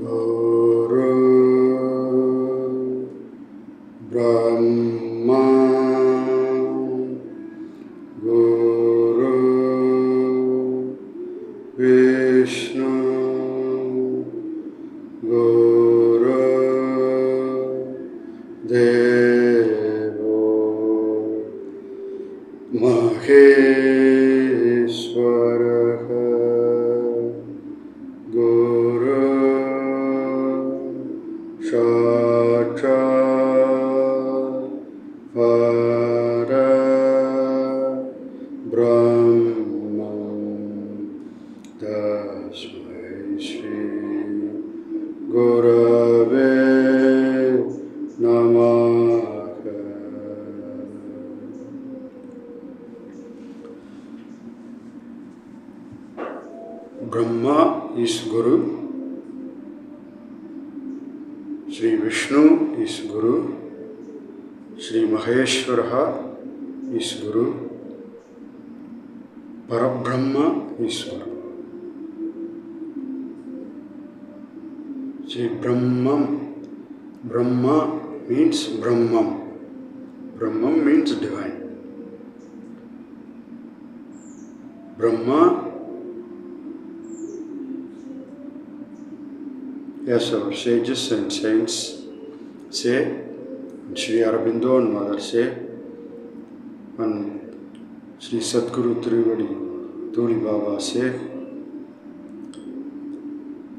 Guru Brahma Guru Vishnu Guru Devo Maheshwara Guru Sakshat Para Brahma Tasmai Shri Gurave Namaha. Brahma is Guru, Sri Vishnu is Guru, Sri Maheshwara is Guru, Parabrahma is Guru. Sri Brahman, Brahma means Brahman. Brahman means divine. Brahma, as our sages and saints say, and Sri Aurobindo and Mother say, and Sri Sadguru Trivadi Tuli Baba say,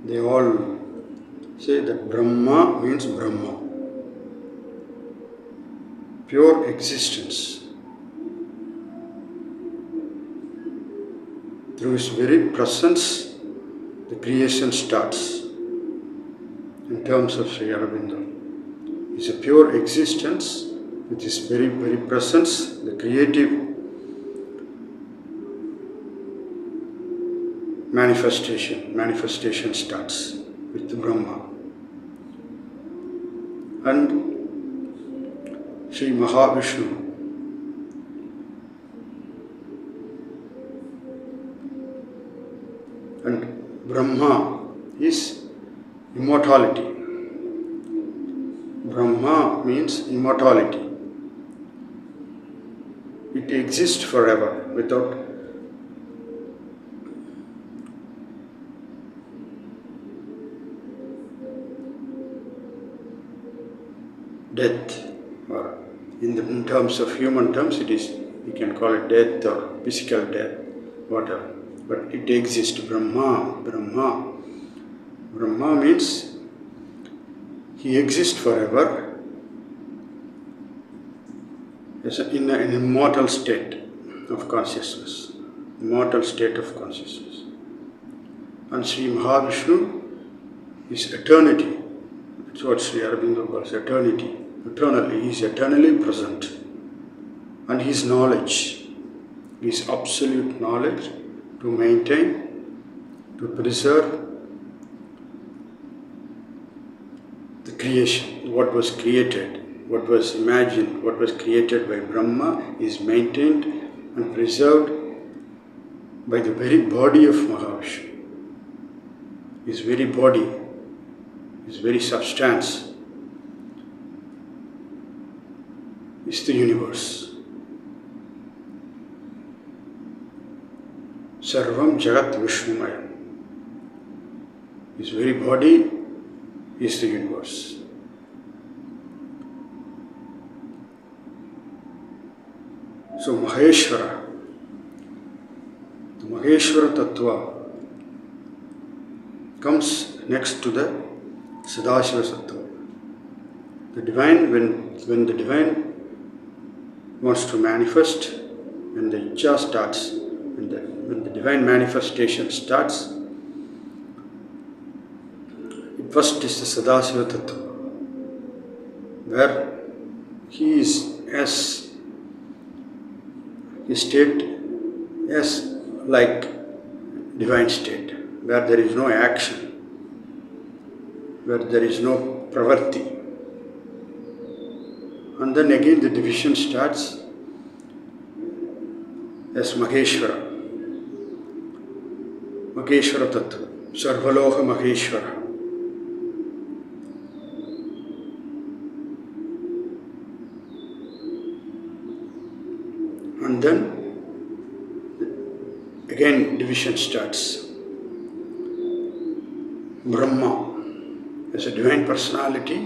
they all say that Brahma means Brahma, pure existence. Through his very presence, the creation starts. In terms of Sri Aurobindo, is a pure existence with his very, very presence. The creative manifestation starts with Brahma. And Sri Mahavishnu, and Brahma is immortality. Brahma means immortality. It exists forever without death, or in terms of human terms, it is, you can call it death or physical death, whatever. But it exists. Brahma means he exists forever in an immortal state of consciousness. Immortal state of consciousness. And Sri Mahavishnu is eternity. That's what Sri Aurobindo calls eternity. Eternally, he is eternally present. And his knowledge, his absolute knowledge to maintain, to preserve the creation, what was created, what was imagined, what was created by Brahma is maintained and preserved by the very body of Mahavishnu. His very body, his very substance is the universe. Sarvam Jagat Vishnumayam. His very body is the universe. So Maheshwara, the Maheshwara Tattva comes next to the Sadashiva Sattva. The divine, when the divine wants to manifest, when the Icha starts, when the divine manifestation starts, first is the Sadashiva Tattva, where he is as his state as like divine state, where there is no action, where there is no pravarti. And then again the division starts as Maheshwara. Maheshwara Tattva, Sarvaloka Maheshwara. again division starts. Brahma as a divine personality,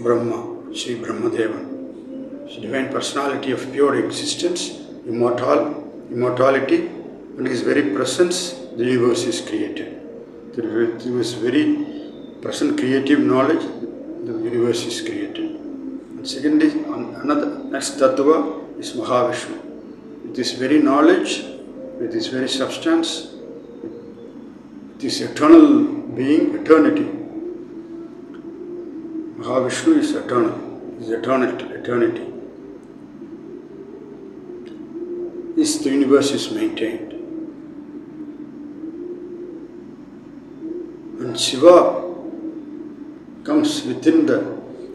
Brahma, Sri Brahmadevan, is a divine personality of pure existence, immortality, and his very presence, the universe is created. Through his very present creative knowledge, the universe is created. And second is next tattva is Mahavishnu. With this very knowledge, with this very substance, with this eternal being, eternity. Mahavishnu is eternal, is eternity. The universe is maintained. And Shiva comes within the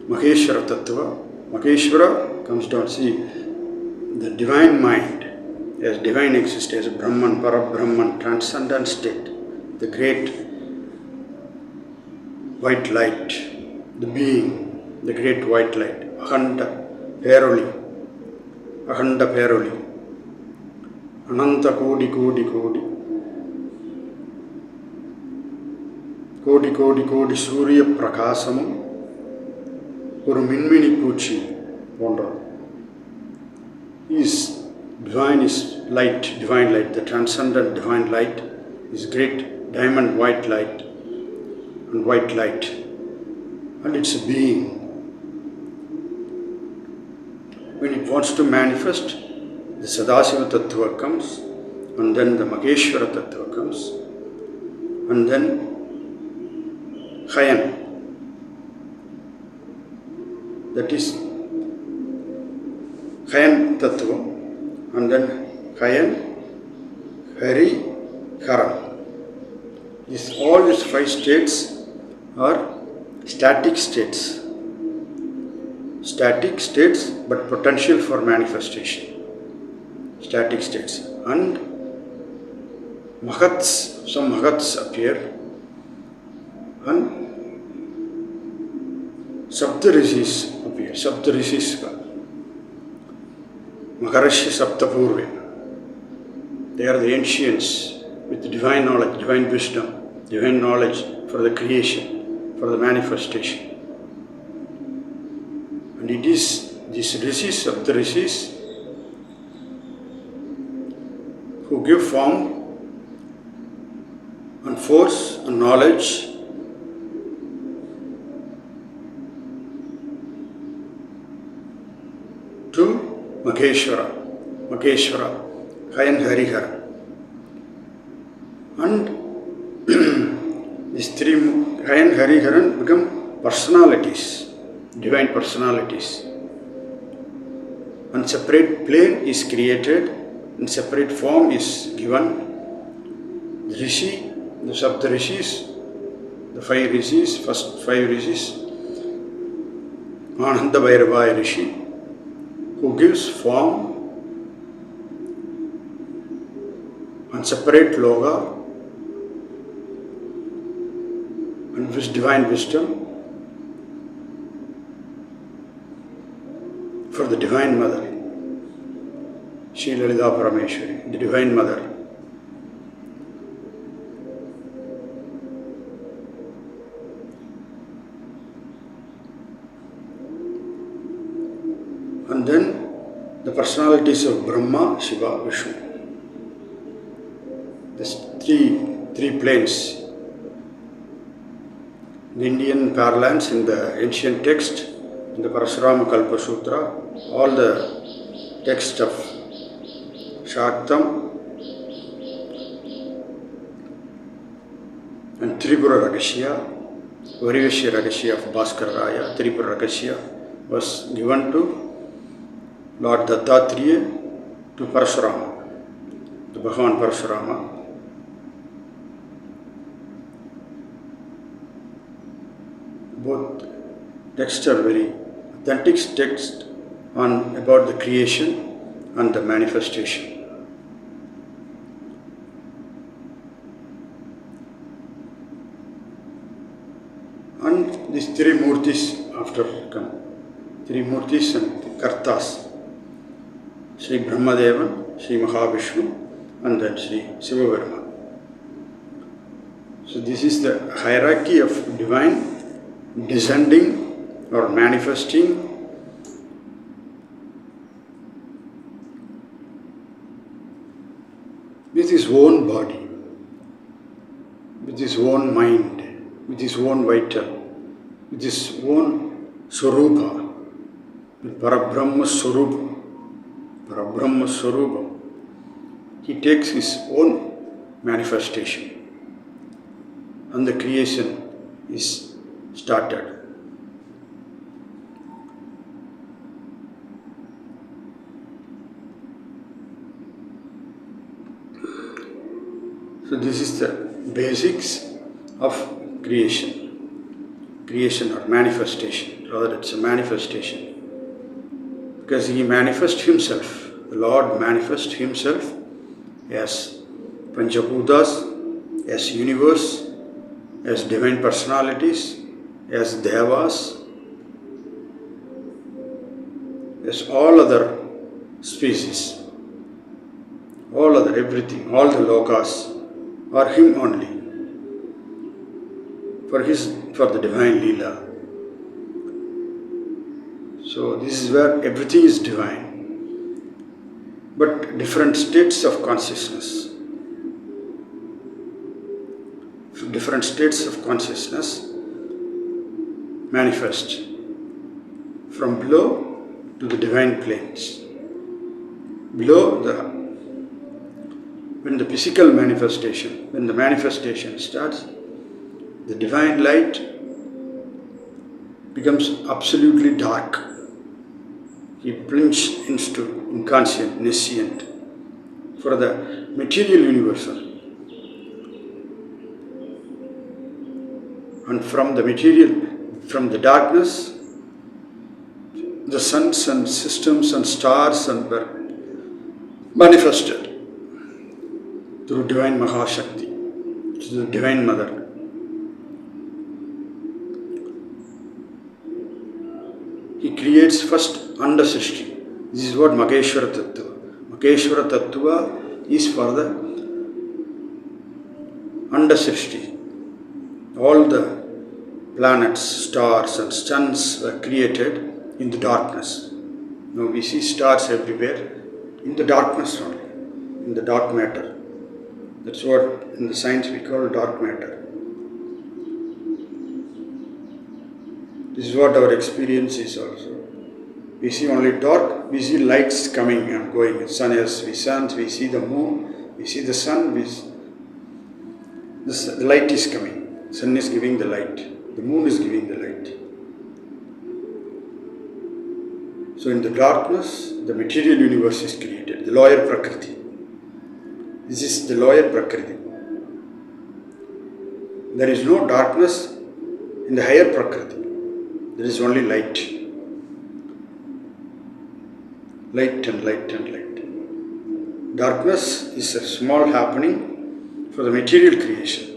Maheshwara Tattva. Maheshwara comes down. See, the divine mind, as divine existence, as Brahman, Parabrahman, transcendent state, the great white light, the being, the great white light, Ahanda Peroli, Ananda Kodi Surya Prakasamam, ஒரு மின்மினி பூச்சி போன்ற. Is divine, is light, divine light, the transcendent divine light is great diamond white light and white light, and it's a being. When it wants to manifest, the Sadasiva Tattva comes, and then the Maheshwara Tattva comes, and then Hayan, that is Hayan Tattva, and then Hayan, Hari, Haran. All these 5 states are static states. Static states, but potential for manifestation. Static states. And Mahats, some Mahats appear, and Saptarishis appear. Saptarishis, Maharashya Saptapurve. They are the ancients with divine knowledge, divine wisdom, divine knowledge for the creation, for the manifestation. And it is these rishis, Saptarishis, who give form and force and knowledge to Maheshwara, Hayan Harihara. And these 3 Hayan Hariharan become personalities, divine personalities. And separate plane is created, and separate form is given. The Rishi, the Sapta Rishis, the 5 Rishis, first 5 Rishis, Ananda Bhairavaya Rishi, who gives form and separate loga and with divine wisdom for the Divine Mother, Shri Lalita Parameshwari, the Divine Mother. And then the personalities of Brahma, Shiva, Vishnu. There's three planes. The Indian parlance in the ancient text, in the Parashurama Kalpa Sutra, all the text of Shaktam and Tripura Rakashya, Varivashya Rakashya of Bhaskara Raya, Tripura Rakashya was given to Lord Dattatreya, to Parashurama, to Bhagavan Parashurama. Both texts are very authentic texts about the creation and the manifestation. And these 3 Murtis after come, 3 Murtis and Kartas, Sri Brahmadevan, Sri Mahavishnu, and then Sri Shiva Brahma. So this is the hierarchy of divine descending or manifesting with his own body, with his own mind, with his own vital, with his own Swarupa, with Parabrahma Swarupa. Parabrahma Swarupa. He takes his own manifestation and the creation is started. So this is the basics of creation or manifestation. Rather, it's a manifestation because he manifests himself. The Lord manifests himself as Panchabhutas, as universe, as divine personalities, as devas, as all other species, all other everything, all the lokas are him only for the divine Leela. So this is where everything is divine, but different states of consciousness. Different states of consciousness manifest from below to the divine planes. Below, when the physical manifestation, when the manifestation starts, the divine light becomes absolutely dark. He plunges into inconscient, nescient for the material universal. And from the material, from the darkness, the suns and systems and stars were manifested through divine Mahashakti, to the divine mother. He creates first Anda Srishti. This is what Maheshwara Tattva. Maheshwara Tattva is for the Anda Srishti. All the planets, stars and suns were created in the darkness. Now we see stars everywhere in the darkness only, in the dark matter. That's what in the science we call dark matter. This is what our experience is also. We see only dark, we see lights coming and going. The sun, yes, we see the moon, we see the sun, the light is coming. Sun is giving the light, the moon is giving the light. So in the darkness, the material universe is created, the lower Prakriti. This is the lower Prakriti. There is no darkness in the higher Prakriti. There is only light. Light and light and light. Darkness is a small happening for the material creation.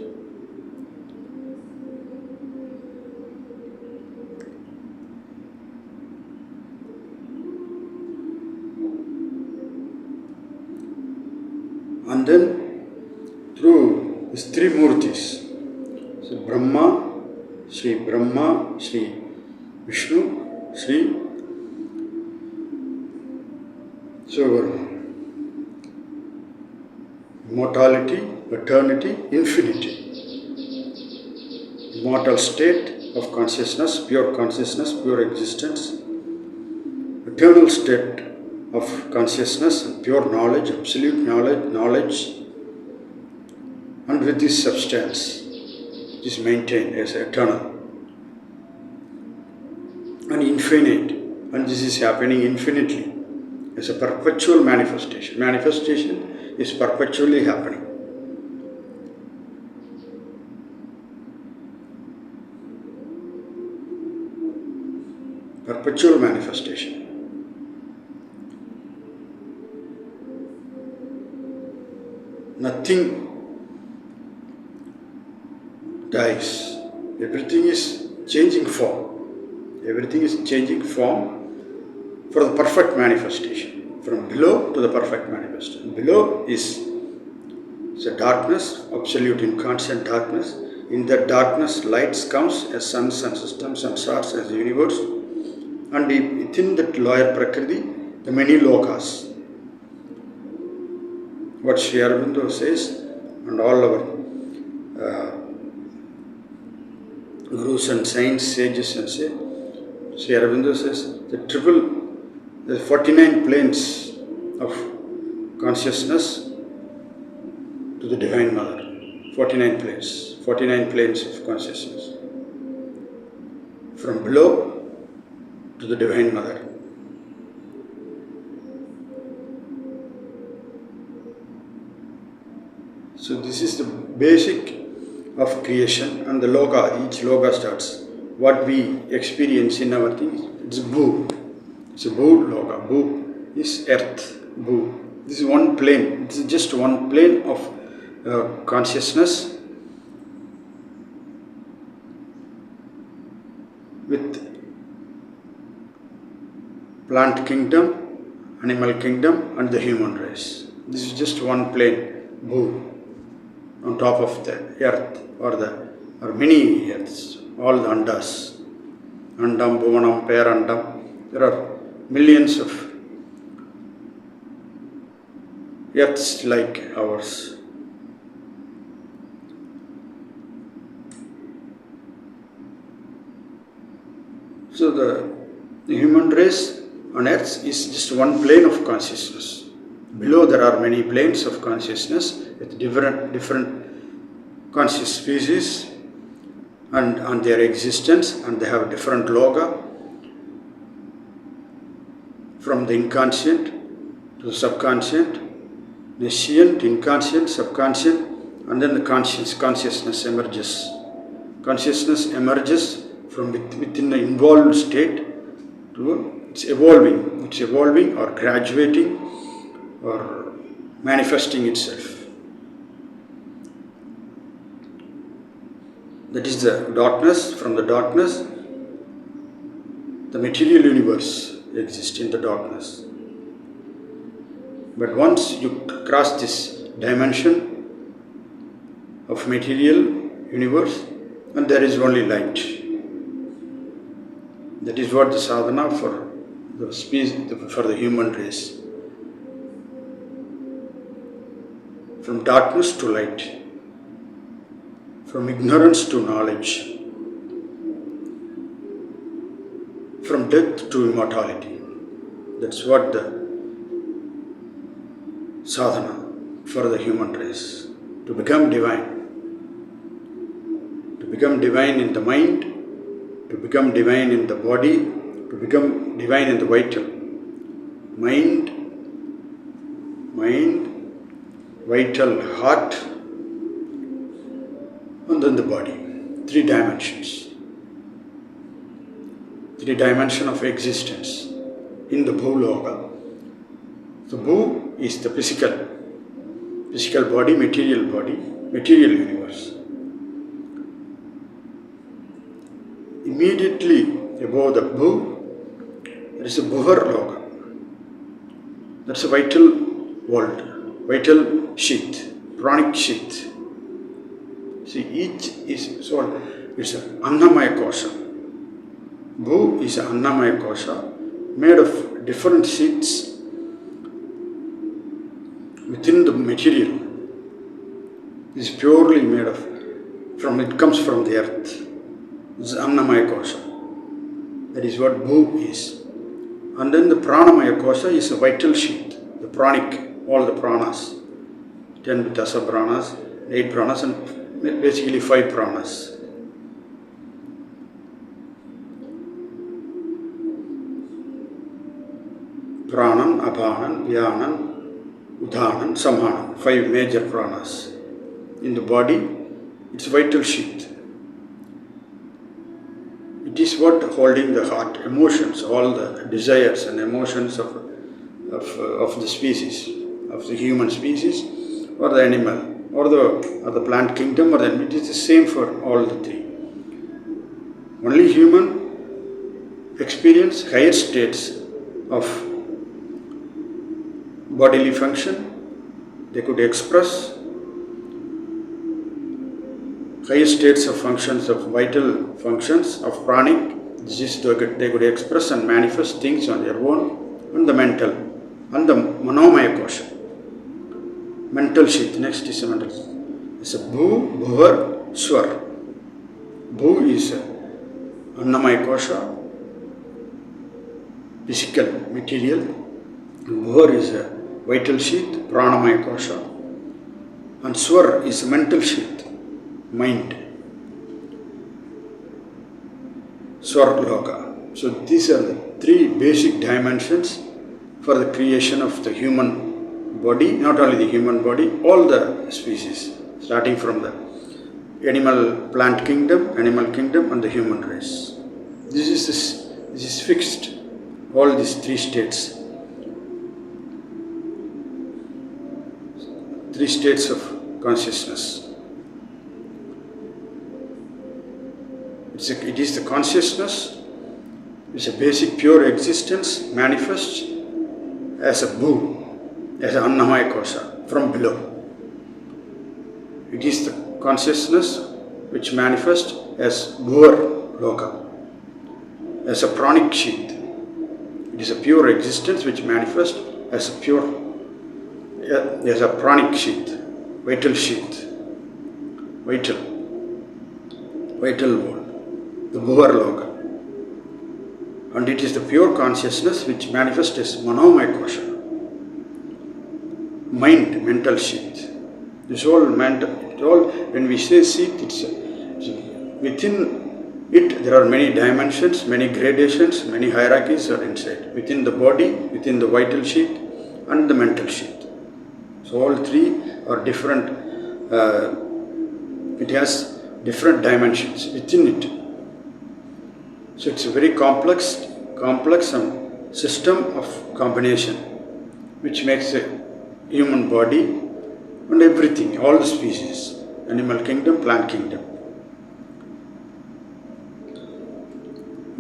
And then through these three murtis, so Brahma, Sri Vishnu, Sri Shiva Brahma. Immortality, eternity, infinity. Immortal state of consciousness, pure existence. Eternal state of consciousness and pure knowledge, absolute knowledge, and with this substance, it is maintained as eternal and infinite, and this is happening infinitely as a perpetual manifestation. Manifestation is perpetually happening. Perpetual manifestation. Nothing dies. Everything is changing form. Everything is changing form for the perfect manifestation. From below to the perfect manifestation. Below is It's a darkness, absolute inconscient darkness. In that darkness, lights comes as suns and systems and stars as the universe. And within that lower Prakriti, the many lokas. What Sri Aurobindo says, and all our gurus and saints, sages and say, Sri Aurobindo says, the 49 planes of consciousness to the Divine Mother. 49 planes of consciousness. From below to the Divine Mother. So this is the basic of creation, and the loka, each loka starts. What we experience in our things, it's Bhu. It's a Bhu loka. Bhu is earth. Bhu. This is one plane. This is just one plane of consciousness with plant kingdom, animal kingdom, and the human race. This is just one plane, Bhu, on top of the earth or many earths, all the andas. Andam, Bhuvanam, Perandam. There are millions of earths like ours. So the human race on earth is just one plane of consciousness. Below there are many planes of consciousness with different conscious species and their existence, and they have different loga, from the inconscient to the subconscient, nescient, inconscient, subconscient, and then the consciousness emerges. Consciousness emerges from within the involved state to it's evolving or graduating or manifesting itself. That is the darkness. From the darkness, the material universe exists in the darkness. But once you cross this dimension of material universe, and there is only light. That is what the sadhana for the species, for the human race. From darkness to light, from ignorance to knowledge, from death to immortality. That's what the sadhana for the human race. To become divine. To become divine in the mind, to become divine in the body, to become divine in the vital. Mind, vital, heart, and then the body. 3 dimensions. 3 dimensions of existence in the Bhuloka. The Bhu is the physical body, material universe. Immediately above the Bhu, there is a Bhuvar Loka. That's a vital world, vital sheath, pranic sheath. See, each is so it's an Annamaya Kosha. Bhu is an Annamaya Kosha made of different sheaths within the material. It is purely made of, it comes from the earth. This is Annamaya Kosha. That is what Bhu is. And then the Pranamaya Kosha is a vital sheath, the pranic, all the pranas. 10 dasa pranas, 8 pranas, and basically 5 pranas. Pranan, Apanan, Vyanan, Udhanan, Samhanan, 5 major pranas. In the body, it's vital sheath. It is what holding the heart, emotions, all the desires and emotions of the species, of the human species, or the animal, or the plant kingdom, or it is the same for all the 3. Only human experience higher states of bodily function. They could express highest states of functions, of vital functions of pranic. This is they could express and manifest things on their own, on the mental, on the manomaya kosha. Mental sheath. Next is a mental sheath. It's a bhu, bhuvar, swar. Bhu is a annamaya kosha, physical, material. Bhuvar is a vital sheath, pranamaya kosha. And swar is a mental sheath, mind. Swar loka. So these are the three basic dimensions for the creation of the human body, not only the human body, all the species, starting from the plant kingdom, animal kingdom, and the human race. This is fixed. All these three states. Three states of consciousness. It is the consciousness, it's a basic pure existence manifests as a bhu, as an annamaya kosha from below. It is the consciousness which manifests as bhuvar loka, as a pranic sheath. It is a pure existence which manifests as a pranic sheath, vital sheath, vital world, the bhuvar loka. And it is the pure consciousness which manifests as manomaya kosha, mind, mental sheath. This all mental, when we say sheath, it's within it there are many dimensions, many gradations, many hierarchies are inside. Within the body, within the vital sheath, and the mental sheath. So all three are different. It has different dimensions within it. So it's a very complex system of combination which makes a human body and everything, all the species, animal kingdom, plant kingdom,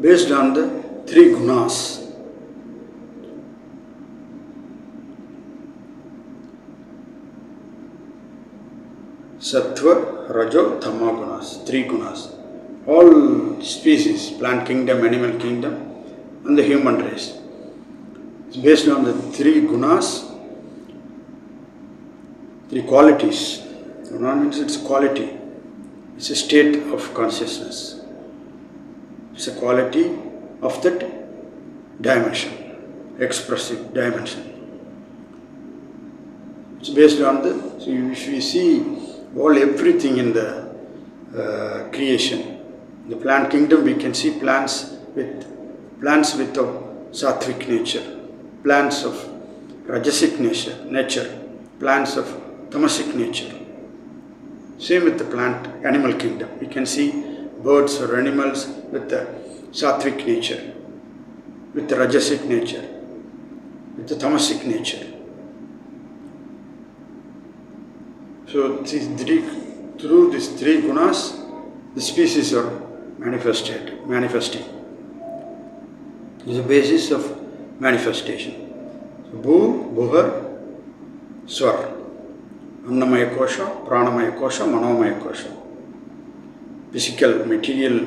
based on the three gunas. Sattva, Rajo, Tama gunas, three gunas. All species, plant kingdom, animal kingdom, and the human race. It's based on the three gunas, three qualities. Guna means it's quality. It's a state of consciousness. It's a quality of that dimension, expressive dimension. It's based on so if we see everything in the creation, the plant kingdom, we can see plants with a sattvic nature, plants of rajasic nature, plants of tamasic nature. Same with the animal kingdom. We can see birds or animals with the sattvic nature, with the rajasic nature, with the tamasic nature. So through these three gunas, the species are manifesting. It is the basis of manifestation. So, bhu, bhuvar, swar, annamaya kosha, pranamaya kosha, manomaya kosha. Physical, material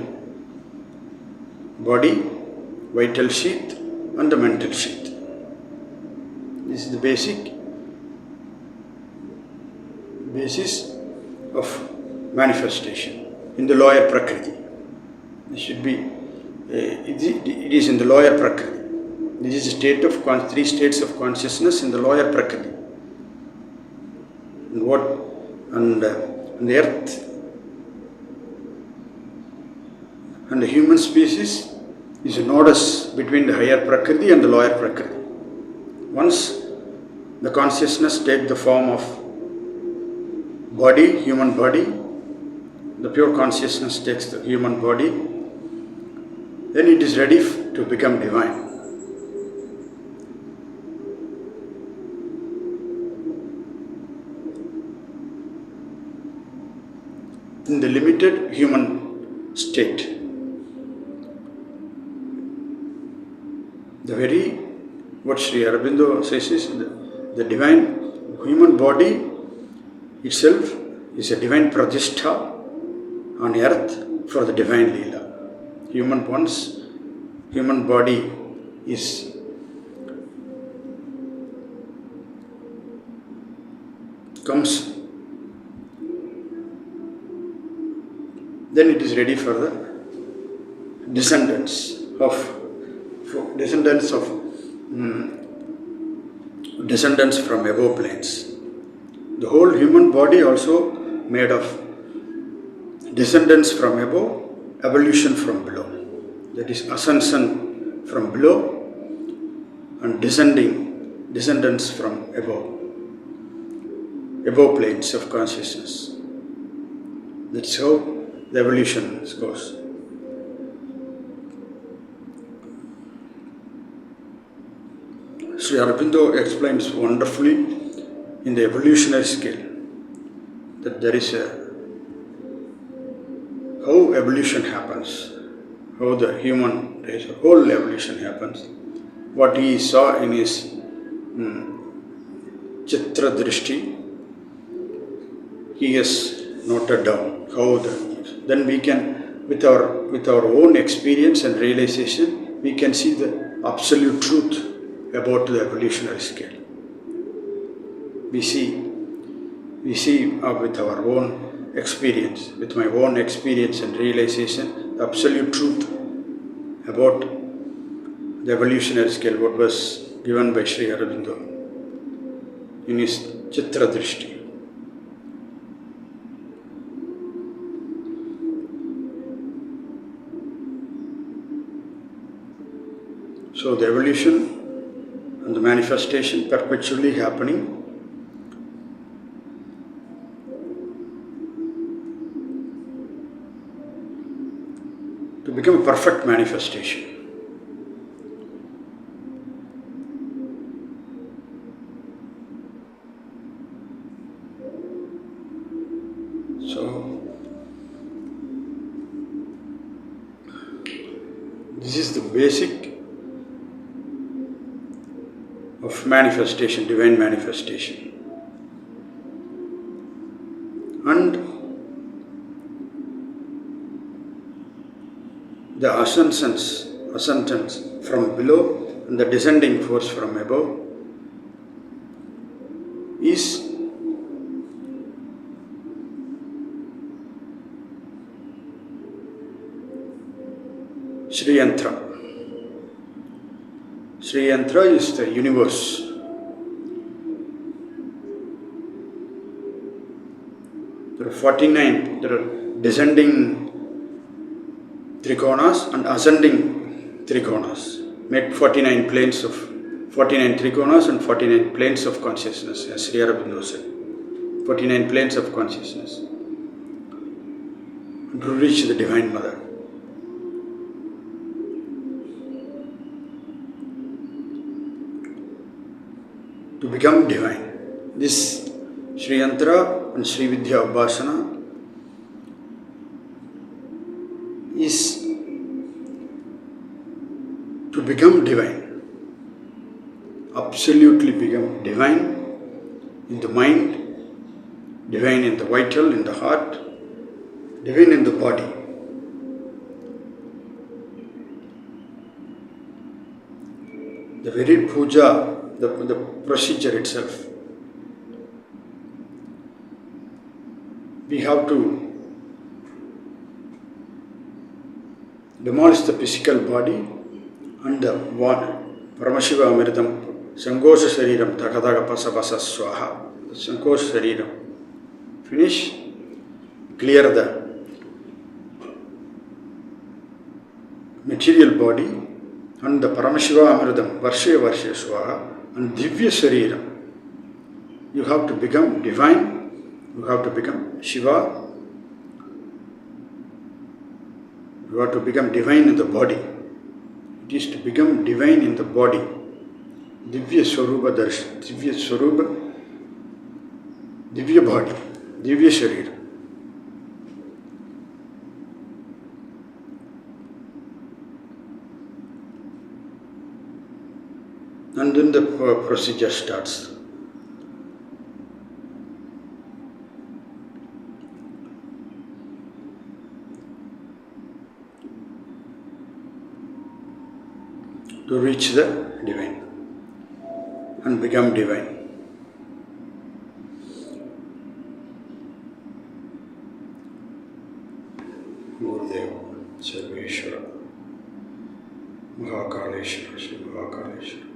body, vital sheath, and the mental sheath. This is the basis of manifestation in the lower prakriti. It is in the lower prakriti. This is a state of three states of consciousness in the lower prakriti. And the earth and the human species is a nodus between the higher prakriti and the lower prakriti. Once the consciousness takes the form of body, human body, the pure consciousness takes the human body, then it is ready to become divine. In the limited human state, what Sri Aurobindo says is the divine human body itself is a divine pratishtha on earth for the divine Leela. Human body comes, then it is ready for the descendants from above planes. The whole human body also made of descendants from above, evolution from below. That is ascension from below and descendants from above planes of consciousness. That's how the evolution goes. Sri Aurobindo explains wonderfully in the evolutionary scale that there is how evolution happens, how the human race, whole evolution happens. What he saw in his Chitra Drishti, he has noted down how then we can, with our own experience and realization, we can see the absolute truth about the evolutionary scale. We see with our own experience, with my own experience and realization, the absolute truth about the evolutionary scale, what was given by Sri Aurobindo in his Chitra Drishti. So the evolution and the manifestation perpetually happening. To become a perfect manifestation. So, this is the basic of manifestation, divine manifestation. And the ascendance from below and the descending force from above is Sri Yantra. Sri Yantra is the universe. There are 49, there are descending Trikonas and ascending Trikonas. Make 49 Trikonas and 49 planes of consciousness, as Sri Aurobindo said. 49 planes of consciousness. To reach the Divine Mother. To become divine. This Sri Yantra and Sri Vidya Upasana is to become divine. Absolutely become divine in the mind, divine in the vital, in the heart, divine in the body. The very puja, the procedure itself. We have to demolish the physical body and the water. Paramashiva Amritam, Sankosha Shariram, Takadaga Pasapasa Swaha. The Sankosha Shariram. Finish, clear the material body and the Paramashiva Amritam, Varshe Varshe Swaha. And Divya Shariram, you have to become divine, you have to become Shiva, you have to become divine in the body. It is to become divine in the body. Divya Swarupa Darshan, Divya Swarupa, Divya body, Divya Sharira. And then the procedure starts. to reach the divine and become divine. Gurudeva, Sarveshwara, Mahakaleshwara, Shri Mahakaleshwara.